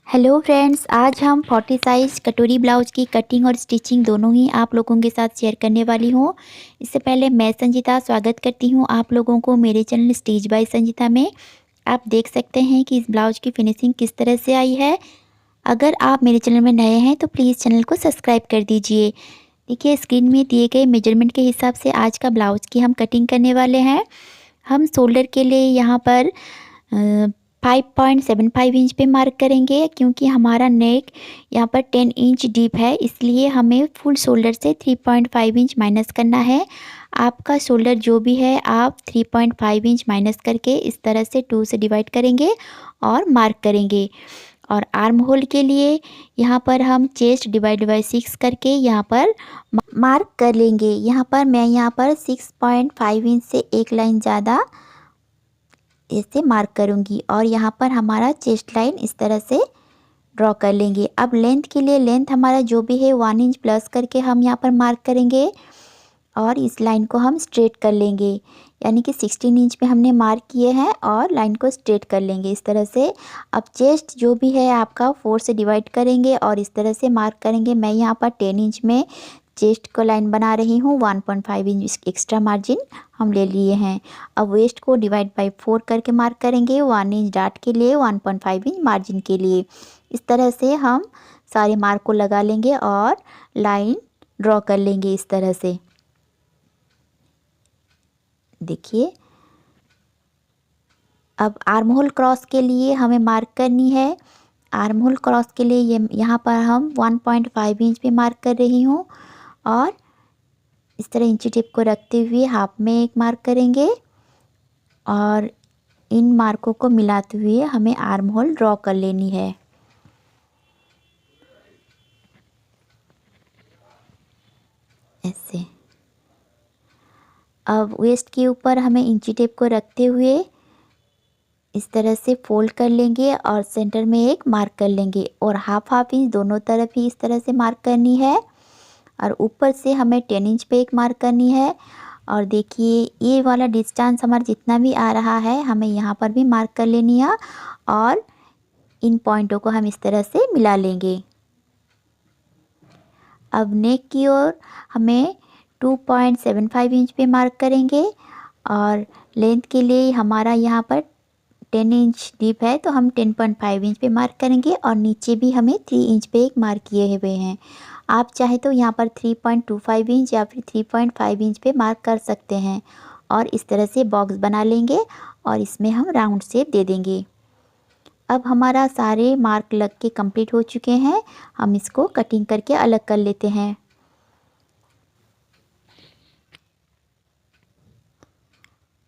Hello friends, आज हम 40 size कटोरी ब्लाउज की कटिंग और स्टिचिंग दोनों ही आप लोगों के साथ शेयर करने वाली हूँ। इससे पहले मैं संजीता स्वागत करती हूँ आप लोगों को मेरे चैनल स्टिच बाय संजीता में। आप देख सकते हैं कि इस ब्लाउज की फिनिशिंग किस तरह से आई है। अगर आप मेरे चैनल में नए हैं तो प्लीज़ चैनल को सब्सक्राइब कर दीजिए। देखिए, स्क्रीन में दिए गए मेजरमेंट के हिसाब से आज का ब्लाउज की हम कटिंग करने वाले हैं। हम शोल्डर के लिए यहाँ पर 5.75 इंच पे मार्क करेंगे, क्योंकि हमारा नेक यहाँ पर 10 इंच डीप है, इसलिए हमें फुल शोल्डर से 3.5 इंच माइनस करना है। आपका शोल्डर जो भी है आप 3.5 इंच माइनस करके इस तरह से 2 से डिवाइड करेंगे और मार्क करेंगे। और आर्म होल के लिए यहाँ पर हम चेस्ट डिवाइड बाई 6 करके यहाँ पर मार्क कर लेंगे। यहाँ पर मैं यहाँ पर 6.5 इंच से एक लाइन ज़्यादा ऐसे मार्क करूँगी और यहाँ पर हमारा चेस्ट लाइन इस तरह से ड्रॉ कर लेंगे। अब लेंथ के लिए लेंथ हमारा जो भी है 1 इंच प्लस करके हम यहाँ पर मार्क करेंगे और इस लाइन को हम स्ट्रेट कर लेंगे। यानी कि 16 इंच पे हमने मार्क किए हैं और लाइन को स्ट्रेट कर लेंगे इस तरह से। अब चेस्ट जो भी है आपका 4 से डिवाइड करेंगे और इस तरह से मार्क करेंगे। मैं यहाँ पर 10 इंच में चेस्ट को लाइन बना रही हूँ, 1.5 इंच एक्स्ट्रा मार्जिन हम ले लिए हैं। अब वेस्ट को डिवाइड बाई 4 करके मार्क करेंगे, 1 इंच डार्ट के लिए, 1.5 इंच मार्जिन के लिए। इस तरह से हम सारे मार्क को लगा लेंगे और लाइन ड्रॉ कर लेंगे इस तरह से। देखिए, अब आर्म होल क्रॉस के लिए हमें मार्क करनी है। आर्म होल क्रॉस के लिए ये यहाँ पर हम 1.5 इंच पे मार्क कर रही हूँ और इस तरह इंची टेप को रखते हुए हाफ में एक मार्क करेंगे और इन मार्कों को मिलाते हुए हमें आर्म होल ड्रॉ कर लेनी है। ऐसे अब वेस्ट के ऊपर हमें इंची टेप को रखते हुए इस तरह से फोल्ड कर लेंगे और सेंटर में एक मार्क कर लेंगे और हाफ इंच दोनों तरफ ही इस तरह से मार्क करनी है और ऊपर से हमें 10 इंच पे एक मार्क करनी है। और देखिए, ये वाला डिस्टेंस हमारा जितना भी आ रहा है हमें यहाँ पर भी मार्क कर लेनी है और इन पॉइंटों को हम इस तरह से मिला लेंगे। अब नेक की ओर हमें 2.75 इंच पे मार्क करेंगे और लेंथ के लिए हमारा यहाँ पर 10 इंच डीप है तो हम 10.5 इंच पे मार्क करेंगे और नीचे भी हमें 3 इंच पे एक मार्क किए हुए हैं। आप चाहे तो यहाँ पर 3.25 इंच या फिर 3.5 इंच पे मार्क कर सकते हैं और इस तरह से बॉक्स बना लेंगे और इसमें हम राउंड शेप दे देंगे। अब हमारा सारे मार्क लग के कंप्लीट हो चुके हैं। हम इसको कटिंग करके अलग कर लेते हैं।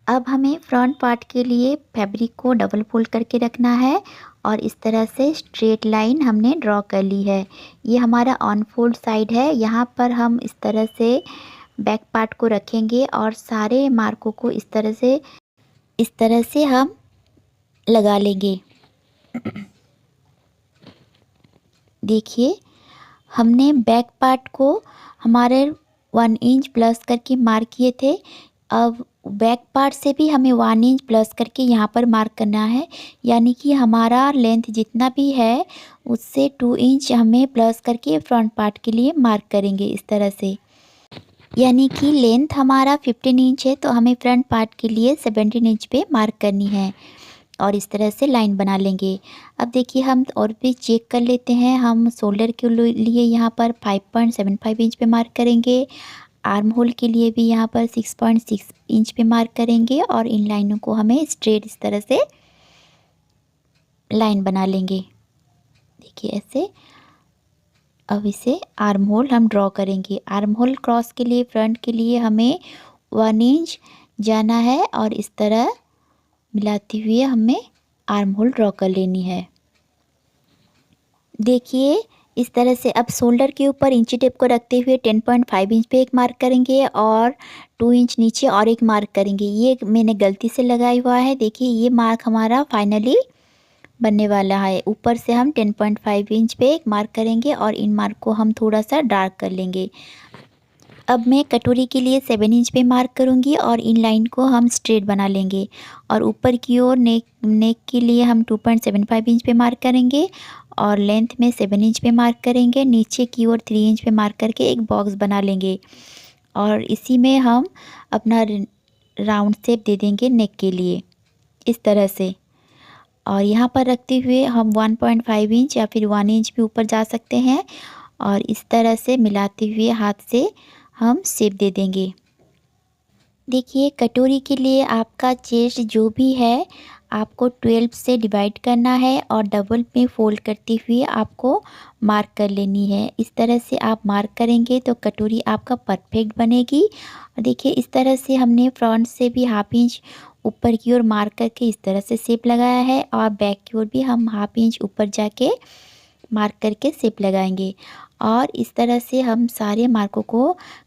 अब हमें फ्रंट पार्ट के लिए फैब्रिक को डबल फोल्ड करके रखना है और इस तरह से स्ट्रेट लाइन हमने ड्रॉ कर ली है। ये हमारा ऑन फोल्ड साइड है। यहाँ पर हम इस तरह से बैक पार्ट को रखेंगे और सारे मार्कों को इस तरह से हम लगा लेंगे। देखिए, हमने बैक पार्ट को हमारे 1 इंच प्लस करके मार्क किए थे। अब बैक पार्ट से भी हमें 1 इंच प्लस करके यहाँ पर मार्क करना है, यानी कि हमारा लेंथ जितना भी है उससे 2 इंच हमें प्लस करके फ्रंट पार्ट के लिए मार्क करेंगे इस तरह से। यानी कि लेंथ हमारा 15 इंच है तो हमें फ्रंट पार्ट के लिए 17 इंच पे मार्क करनी है और इस तरह से लाइन बना लेंगे। अब देखिए, हम और भी चेक कर लेते हैं। हम शोल्डर के लिए यहाँ पर 5.75 इंच पे मार्क करेंगे। आर्म होल के लिए भी यहाँ पर 6.6 इंच पे मार्क करेंगे और इन लाइनों को हमें स्ट्रेट इस तरह से लाइन बना लेंगे। देखिए ऐसे। अब इसे आर्म होल हम ड्रॉ करेंगे। आर्म होल क्रॉस के लिए फ्रंट के लिए हमें 1 इंच जाना है और इस तरह मिलाते हुए हमें आर्म होल ड्रॉ कर लेनी है। देखिए, इस तरह से अब शोल्डर के ऊपर इंची टेप को रखते हुए 10.5 इंच पे एक मार्क करेंगे और 2 इंच नीचे और एक मार्क करेंगे। ये मैंने गलती से लगाया हुआ है। देखिए, ये मार्क हमारा फाइनली बनने वाला है। ऊपर से हम 10.5 इंच पे एक मार्क करेंगे और इन मार्क को हम थोड़ा सा डार्क कर लेंगे। अब मैं कटोरी के लिए 7 इंच पे मार्क करूँगी और इन लाइन को हम स्ट्रेट बना लेंगे। और ऊपर की ओर नेक के लिए हम 2.75 इंच पे मार्क करेंगे और लेंथ में 7 इंच पे मार्क करेंगे। नीचे की ओर 3 इंच पे मार्क करके एक बॉक्स बना लेंगे और इसी में हम अपना राउंड शेप दे देंगे नेक के लिए, इस तरह से। और यहाँ पर रखते हुए हम 1.5 इंच या फिर 1 इंच भी ऊपर जा सकते हैं और इस तरह से मिलाते हुए हाथ से हम शेप दे देंगे। देखिए कटोरी के लिए आपका चेस्ट जो भी है आपको 12 से डिवाइड करना है और डबल में फोल्ड करते हुए आपको मार्क कर लेनी है। इस तरह से आप मार्क करेंगे तो कटोरी आपका परफेक्ट बनेगी। और देखिए इस तरह से हमने फ्रंट से भी हाफ इंच ऊपर की ओर मार्क करके इस तरह से शेप लगाया है और बैक की ओर भी हम हाफ इंच ऊपर जाके मार्क करके शेप लगाएंगे। और इस तरह से हम सारे मार्कों को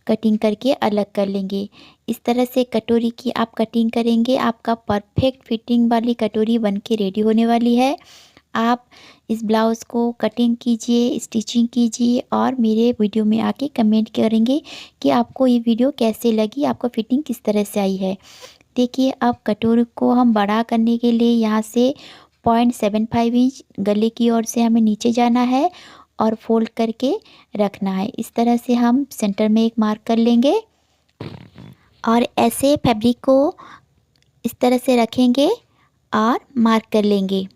कटिंग करके अलग कर लेंगे। इस तरह से कटोरी की आप कटिंग करेंगे, आपका परफेक्ट फिटिंग वाली कटोरी बनके रेडी होने वाली है। आप इस ब्लाउज़ को कटिंग कीजिए, स्टिचिंग कीजिए और मेरे वीडियो में आके कमेंट करेंगे कि आपको ये वीडियो कैसे लगी, आपको फिटिंग किस तरह से आई है। देखिए अब कटोरी को हम बड़ा करने के लिए यहाँ से 0.75 इंच गले की ओर से हमें नीचे जाना है और फोल्ड करके रखना है। इस तरह से हम सेंटर में एक मार्क कर लेंगे और ऐसे फैब्रिक को इस तरह से रखेंगे और मार्क कर लेंगे।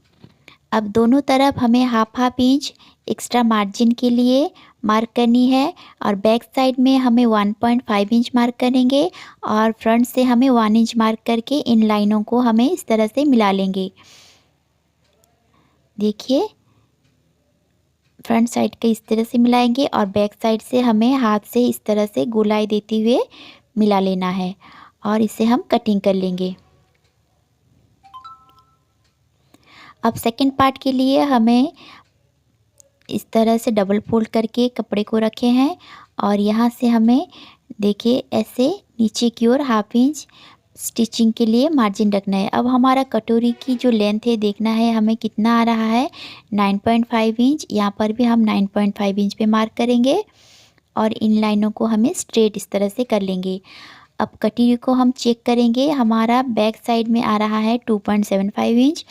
अब दोनों तरफ हमें हाफ इंच एक्स्ट्रा मार्जिन के लिए मार्क करनी है और बैक साइड में हमें 1.5 इंच मार्क करेंगे और फ्रंट से हमें 1 इंच मार्क करके इन लाइनों को हमें इस तरह से मिला लेंगे। देखिए फ्रंट साइड के इस तरह से मिलाएंगे और बैक साइड से हमें हाथ से इस तरह से गोलाई देते हुए मिला लेना है और इसे हम कटिंग कर लेंगे। अब सेकंड पार्ट के लिए हमें इस तरह से डबल फोल्ड करके कपड़े को रखे हैं और यहाँ से हमें देखिए ऐसे नीचे की ओर हाफ इंच स्टिचिंग के लिए मार्जिन रखना है। अब हमारा कटोरी की जो लेंथ है देखना है हमें कितना आ रहा है, 9.5 इंच। यहाँ पर भी हम 9.5 इंच पे मार्क करेंगे और इन लाइनों को हमें स्ट्रेट इस तरह से कर लेंगे। अब कटोरी को हम चेक करेंगे, हमारा बैक साइड में आ रहा है 2.75 इंच,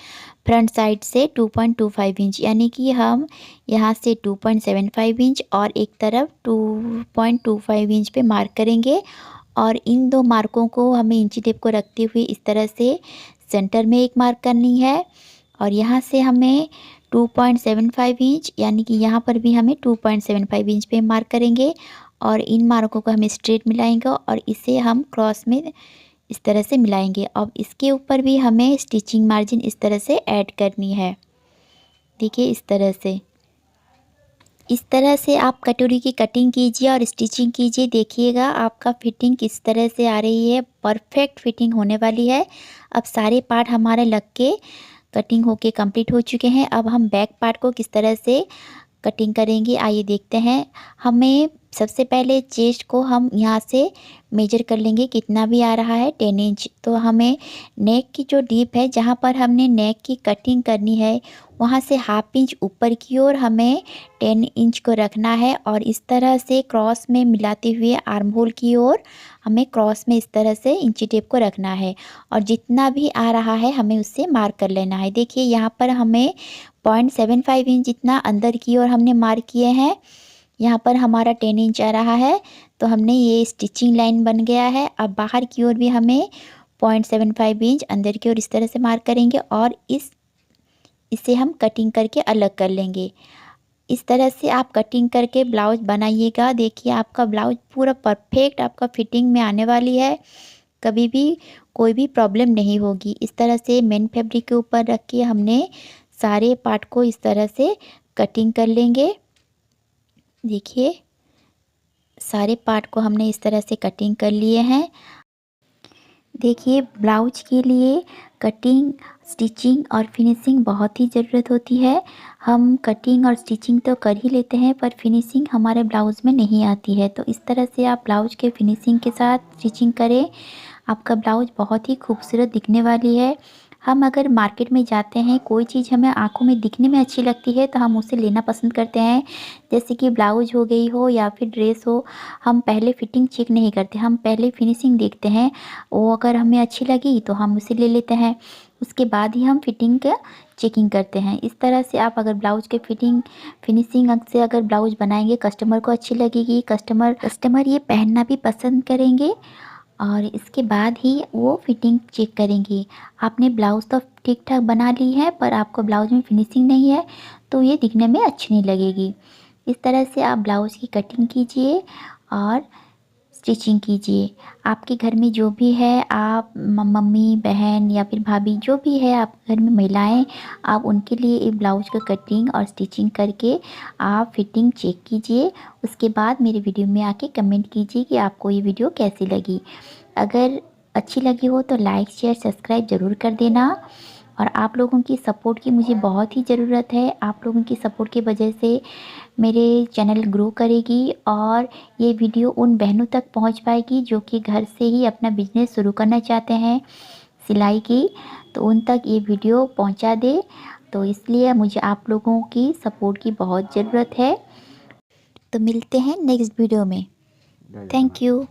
फ्रंट साइड से 2.25 इंच, यानी कि हम यहाँ से 2.75 इंच और एक तरफ 2.25 इंच पे मार्क करेंगे और इन दो मार्कों को हमें इंची टेप को रखते हुए इस तरह से सेंटर में एक मार्क करनी है और यहाँ से हमें 2.75 इंच, यानी कि यहाँ पर भी हमें 2.75 इंच पे मार्क करेंगे और इन मार्कों को हमें स्ट्रेट मिलाएंगे और इसे हम क्रॉस में इस तरह से मिलाएंगे। अब इसके ऊपर भी हमें स्टिचिंग मार्जिन इस तरह से ऐड करनी है। देखिए इस तरह से आप कटोरी की कटिंग कीजिए और स्टिचिंग कीजिए। देखिएगा आपका फिटिंग किस तरह से आ रही है, परफेक्ट फिटिंग होने वाली है। अब सारे पार्ट हमारे लग के कटिंग होके कंप्लीट हो चुके हैं। अब हम बैक पार्ट को किस तरह से कटिंग करेंगे आइए देखते हैं। हमें सबसे पहले चेस्ट को हम यहाँ से मेजर कर लेंगे, कितना भी आ रहा है 10 इंच। तो हमें नेक की जो डीप है जहाँ पर हमने नेक की कटिंग करनी है वहाँ से हाफ इंच ऊपर की ओर हमें 10 इंच को रखना है और इस तरह से क्रॉस में मिलाते हुए आर्म होल की ओर हमें क्रॉस में इस तरह से इंची टेप को रखना है और जितना भी आ रहा है हमें उससे मार्क कर लेना है। देखिए यहाँ पर हमें 0.75 इंच जितना अंदर की ओर हमने मार्क किए हैं, यहाँ पर हमारा 10 इंच आ रहा है तो हमने ये स्टिचिंग लाइन बन गया है। अब बाहर की ओर भी हमें 0.75 इंच अंदर की ओर इस तरह से मार्क करेंगे और इसे हम कटिंग करके अलग कर लेंगे। इस तरह से आप कटिंग करके ब्लाउज बनाइएगा। देखिए आपका ब्लाउज पूरा परफेक्ट आपका फिटिंग में आने वाली है, कभी भी कोई भी प्रॉब्लम नहीं होगी। इस तरह से मेन फैब्रिक के ऊपर रख के हमने सारे पार्ट को इस तरह से कटिंग कर लेंगे। देखिए सारे पार्ट को हमने इस तरह से कटिंग कर लिए हैं। देखिए ब्लाउज के लिए कटिंग, स्टिचिंग और फिनिशिंग बहुत ही ज़रूरत होती है। हम कटिंग और स्टिचिंग तो कर ही लेते हैं पर फिनिशिंग हमारे ब्लाउज़ में नहीं आती है। तो इस तरह से आप ब्लाउज के फिनिशिंग के साथ स्टिचिंग करें, आपका ब्लाउज बहुत ही खूबसूरत दिखने वाली है। हम अगर मार्केट में जाते हैं, कोई चीज़ हमें आँखों में दिखने में अच्छी लगती है तो हम उसे लेना पसंद करते हैं। जैसे कि ब्लाउज़ हो गई हो या फिर ड्रेस हो, हम पहले फिटिंग चेक नहीं करते, हम पहले फिनिशिंग देखते हैं। वो अगर हमें अच्छी लगी तो हम उसे ले लेते हैं, उसके बाद ही हम फिटिंग का चेकिंग करते हैं। इस तरह से आप अगर ब्लाउज़ के फिनिशिंग से अगर ब्लाउज़ बनाएँगे, कस्टमर को अच्छी लगेगी, कस्टमर ये पहनना भी पसंद करेंगे और इसके बाद ही वो फिटिंग चेक करेंगे। आपने ब्लाउज़ तो ठीक-ठाक बना ली है, पर आपको ब्लाउज़ में फिनिशिंग नहीं है, तो ये दिखने में अच्छी नहीं लगेगी। इस तरह से आप ब्लाउज़ की कटिंग कीजिए और स्टिचिंग कीजिए। आपके घर में जो भी है, आप मम्मी, बहन या फिर भाभी जो भी है आपके घर में महिलाएँ, आप उनके लिए ये ब्लाउज़ का कटिंग और स्टिचिंग करके आप फिटिंग चेक कीजिए। उसके बाद मेरे वीडियो में आके कमेंट कीजिए कि आपको ये वीडियो कैसी लगी। अगर अच्छी लगी हो तो लाइक, शेयर, सब्सक्राइब ज़रूर कर देना। और आप लोगों की सपोर्ट की मुझे बहुत ही ज़रूरत है। आप लोगों की सपोर्ट की वजह से मेरे चैनल ग्रो करेगी और ये वीडियो उन बहनों तक पहुंच पाएगी जो कि घर से ही अपना बिजनेस शुरू करना चाहते हैं सिलाई की, तो उन तक ये वीडियो पहुंचा दे। तो इसलिए मुझे आप लोगों की सपोर्ट की बहुत ज़रूरत है। तो मिलते हैं नेक्स्ट वीडियो में। Thank you.